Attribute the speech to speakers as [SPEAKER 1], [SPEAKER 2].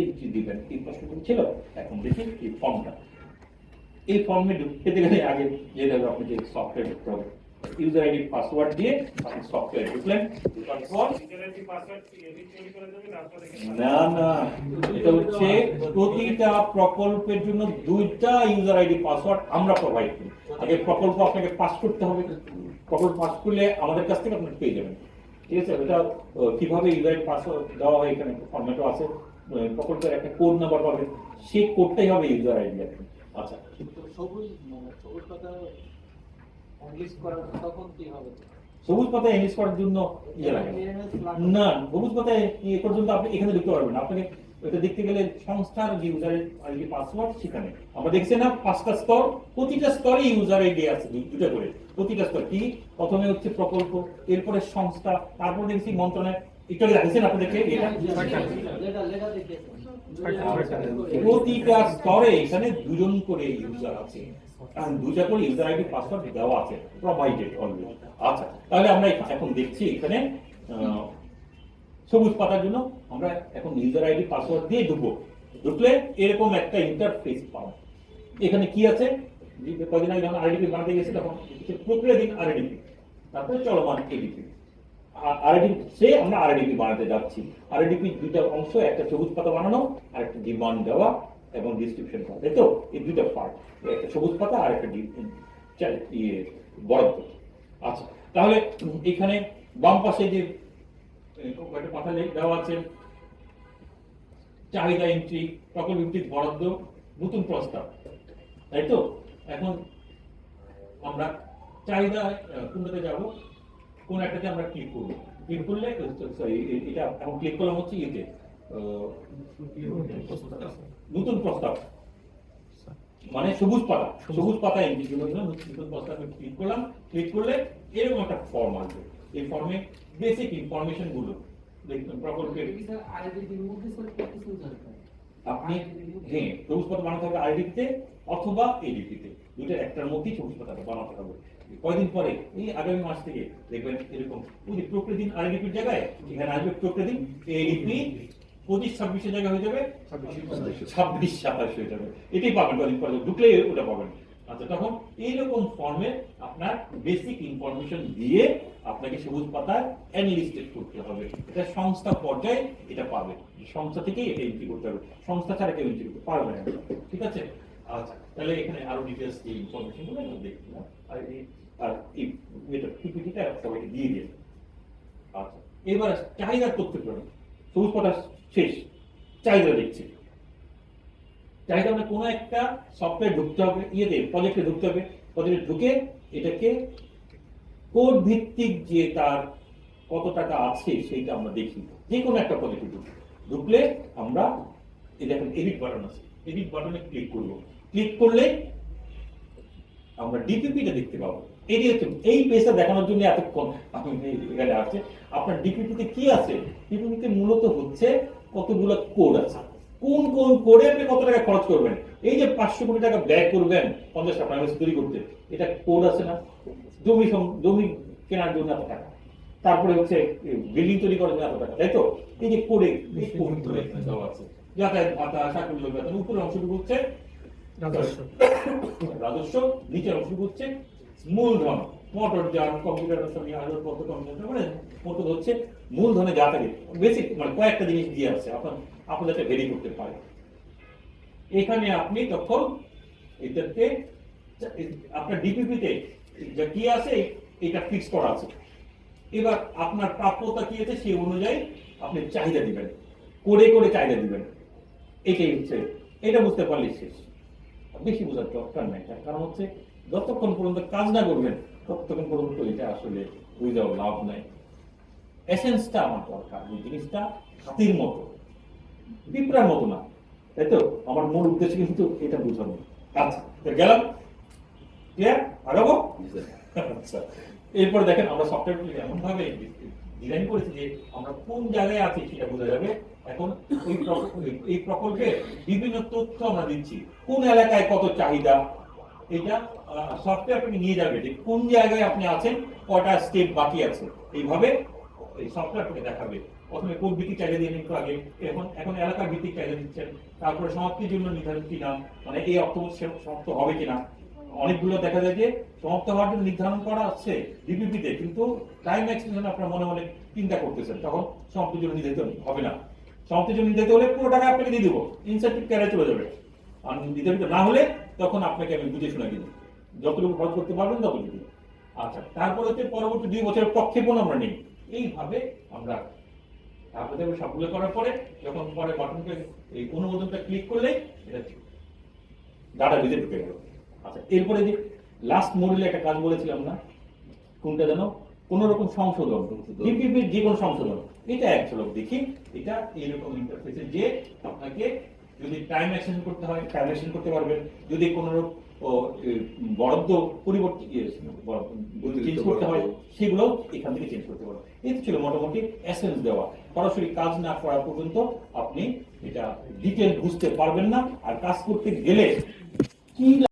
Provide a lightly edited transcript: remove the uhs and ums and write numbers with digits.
[SPEAKER 1] Entry দিবেন। এই প্রশ্নটা ছিল। এখন দেখি এই ফর্মটা। এই ফর্মে ঢুকতে গেলে আগে যেটা হবে আপনাকে সফটওয়্যার ঢুকতে হবে। ইউজার আইডি পাসওয়ার্ড দিয়ে আপনি সফটওয়্যার ঢুকলেন। না না, এটা হচ্ছে প্রতিটা প্রকল্পের জন্য দুইটা ইউজার আইডি পাসওয়ার্ড আমরা প্রোভাইড করি। আগে প্রকল্প আপনাকে পাস করতে হবে। প্রকল্প পাস করলে আমাদের কাছ থেকে আপনি পেয়ে যাবেন। ঠিক আছে, এটা কিভাবে ইউজার আইডি পাসওয়ার্ড দেওয়া হয় এখানে ফর্মেটও আছে। প্রকল্পের একটা কোড নাম্বার পাবেন, সেই কোডটাই হবে ইউজার আইডি। আচ্ছা,
[SPEAKER 2] সবুজ পাতা এনলিস্ট করার তখন কি হবে?
[SPEAKER 1] সবুজ পাতা এনলিস্ট করার জন্য না, সবুজ পাতায় এ পর্যন্ত আপনি এখানে ঢুকতে পারবেন। আপনাকে এটা দেখতে গেলে সংস্থার যে ইউজার আইডি পাসওয়ার্ড সেখানে আমরা দেখছি না 5টা স্তর, প্রতিটা স্তরে ইউজার আইডি আছে দুটো করে। প্রতিটা স্তর কি, প্রথমে হচ্ছে প্রকল্প, এরপরে সংস্থা, তারপর দেখছি মন্ত্রণালয়। একটু আগে দেখেছেন আপনাদেরকে এটা প্রতিটা স্তরে এখানে দুজন করে ইউজার আছে, দুটা করে ইউজার আইডি পাসওয়ার্ড দেওয়া আছে, প্রোভাইডেড অলরেডি। আচ্ছা, তাহলে আমরা এখন দেখছি এখানে সবুজ পাতার জন্য আমরা এখন ইউজার আইডি পাসওয়ার্ড দিয়ে ঢুকবো। ঢুকলে এরকম একটা ইন্টারফেস পাবো। এখানে কি আছে, কদিন আগে যখন আরডিপি বানাতে গেছি তখন প্রক্রিয়াধীন আরডিপি, তারপরে চলমান এডিপি। আরডিপি আমরা আরডিপি বানাতে যাচ্ছি। আরডিপি দুইটা অংশ, একটা সবুজ পাতা বানানো আর একটা ডিমান্ড দেওয়া এবং ডিসক্রিপশন পাওয়া, তাই তো? এই দুইটা পার্ট, একটা সবুজ পাতা আর একটা বরাদ্দ। আচ্ছা, তাহলে এখানে বাম পাশে যে কয়েকটা পাতা দেওয়া আছে, চাহিদা এন্ট্রি, প্রকল্প ভিত্তিক বরাদ্দ, নতুন প্রস্তাব, তাই তো? এখন আমরা চাহিদা কোনটাতে যাব, কোন একটাতে আমরা ক্লিক করব। ক্লিক করলে সরি, এটা এখন ক্লিক করলাম হচ্ছে ইয়েতে নতুন প্রস্তাব, মানে সবুজ পাতা। সবুজ পাতা এন্ট্রি জন্য নতুন প্রস্তাবে ক্লিক করলাম। ক্লিক করলে এরকম একটা ফর্ম আসবে। এই ফর্মে বেসিক ইনফরমেশন গুলো দেখুন, প্রকল্পের আপনি হ্যাঁ সবুজ পাতা বানাতে হবে আইডিপিতে অথবা এডিপিতে, দুইটার একটার মধ্যেই সবুজ পাতাটা বানাতে হবে। কয়দিন পরে এই আগামী মাস থেকে দেখবেন এরকম প্রকৃতিন আইডিপির জায়গায় এখানে আসবে প্রকৃতিন এডিপি 25-26 জায়গা হয়ে যাবে 26-27 হয়ে যাবে। এটাই পাবেন কদিন পরে ঢুকলে ওটা পাবেন। আচ্ছা, তখন এইরকম ফর্মে আপনার বেসিক ইনফরমেশন দিয়ে আপনাকে সবুজ পাতায় এনলিস্টেড করতে হবে। এটা সংস্থা পর্যায়ে এটা পাবে, সংস্থা থেকেই এটা এন্ট্রি করতে হবে, সংস্থা ছাড়া কেউ এন্ট্রি করতে পারবে না। ঠিক আছে? আচ্ছা, তাহলে এখানে আরো ডিটেইলস এই ইনফরমেশন গুলো দেখলাম। আর এই এটা পিপিটিটা সবাইকে দিয়ে দিন। আচ্ছা, এবার চাহিদার তথ্য প্রয়োগ। সবুজ পাতা শেষ, চাহিদা দেখছি। চাহিদা মানে কোনো একটা সফটওয়্যার ঢুকতে হবে, ইয়েতে প্রজেক্টে ঢুকতে হবে। প্রজেক্টে ঢুকে এটাকে কোড ভিত্তিক যে তার কত টাকা আছে সেইটা আমরা দেখি। যে কোনো একটা প্রজেক্টে ঢুকলে আমরা এই দেখেন এডিট বাটন আছে, এডিট বাটনে ক্লিক করব। ক্লিক করলে আমরা ডিপিপিটা দেখতে পাবো। এই পেজটা দেখানোর জন্য এতক্ষণ আপনি এখানে আছে। আপনার ডিপিপিতে কি আছে? ডিপিপিতে মূলত হচ্ছে কতগুলো কোড আছে, কোন কোন কোডে আপনি কত টাকা খরচ করবেন। এই যে 500 কোটি টাকা ব্যয় করবেন 50টা প্রাইমারি তৈরি করতে, এটা কোড আছে না? জমি কেনার জন্য এত টাকা, তারপরে হচ্ছে বিল্ডিং তৈরি করার জন্য এত টাকা, তাই তো? এই যে কোডে দেওয়া আছে, যাতায়াত ভাতা, চাকরি বেতন, উপরের অংশটুকু হচ্ছে রাজস্ব, নিচের অংশটুকু হচ্ছে মূলধন, মোটর যান, কম্পিউটারের সঙ্গে আসবাবপত্র, কম্পিউটার মানে মোটর হচ্ছে মূলধনে যা থাকে বেসিক, মানে কয়েকটা জিনিস দিয়ে আছে আপনাদের ভেরি করতে পারে। এখানে আপনি তখন এটাকে আপনার ডিপিপিতে যা কি আছে এটা ফিক্স করা আছে। এবার আপনার প্রাপ্যতা কি আছে সেই অনুযায়ী আপনি চাহিদা দিবেন, করে করে চাহিদা দিবেন। এটাই হচ্ছে, এটা বুঝতে পারলে শেষ, বেশি বোঝার দরকার নাই। কারণ হচ্ছে যতক্ষণ পর্যন্ত কাজ না করবেন ততক্ষণ পর্যন্ত এটা আসলে বুঝাও লাভ নাই। এসেন্সটা আমার দরকার, ওই জিনিসটা হাতির মতো, পিঁপড়ার মতো না, তাই তো? আমার মূল উদ্দেশ্য কিন্তু এটা বোঝানো। আচ্ছা, গেলাম, ক্লিয়ার? আগাবো? আচ্ছা, এরপর দেখেন আমরা সফটওয়্যারগুলি এমন ভাবে ডিজাইন করেছি যে আমরা কোন জায়গায় আছি সেটা বোঝা যাবে। এখন এই প্রকল্পে বিভিন্ন তথ্য আমরা দিচ্ছি, কোন এলাকায় কত চাহিদা, এটা সফটওয়্যার আপনাকে নিয়ে যাবে যে কোন জায়গায় আপনি আছেন, কটা স্টেপ বাকি আছে। এইভাবে এই সফটওয়্যার আপনাকে দেখাবে প্রথমে কোড ভিত্তিক চাইলে দিয়ে নিন একটু আগে, এখন এলাকা ভিত্তিক চাইলে দিচ্ছেন, তারপরে সমাপ্তির জন্য নির্ধারিত কিনা, মানে এই অক্টোবর সমাপ্ত হবে কিনা। অনেকগুলো দেখা যায় যে সমাপ্ত হওয়ার জন্য নির্ধারণ করা আছে ডিপিপিতে, কিন্তু টাইম এক্সটেনশন আপনার মনে মনে চিন্তা করতেছেন, তখন সমাপ্তির জন্য নির্ধারিত হবে না। সমাপ্তির জন্য নির্ধারিত হলে পুরো টাকা আপনাকে দিয়ে দেবো, ইনসেন্টিভ ক্যারে চলে যাবে। আর নির্ধারিত না হলে তখন আপনাকে আমি বুঝে শুনে দিব, যতটুকু খরচ করতে পারবেন ততটুকু। আচ্ছা, তারপরে হচ্ছে পরবর্তী 2 বছরের প্রক্ষেপণ আমরা নিই, এইভাবে আমরা তারপরে সবগুলো করার পরে যখন পরে বাটনটা এই অনুমোদনটা ক্লিক করলে এটা ডাটা বেজে ঢুকে গেল। আচ্ছা, এরপরে যে লাস্ট মডিউলে একটা কাজ বলেছিলাম না, কোনটা জানো, কোন রকম সংশোধন, ডিপিপির যে কোনো সংশোধন, এটা এক ঝলক দেখি। এটা এরকম ইন্টারফেসে যে আপনাকে যদি টাইম এক্সটেনশন করতে হয় টাইম এক্সটেনশন করতে পারবেন, যদি কোনো রকম বরাদ্দ পরিবর্তন চেঞ্জ করতে হয় সেগুলো এখান থেকে চেঞ্জ করতে পারবেন। এই ছিল মোটামুটি এসেন্স দেওয়া। সরাসরি কাজ না করা পর্যন্ত আপনি এটা ডিটেল বুঝতে পারবেন না, আর কাজ করতে গেলে কি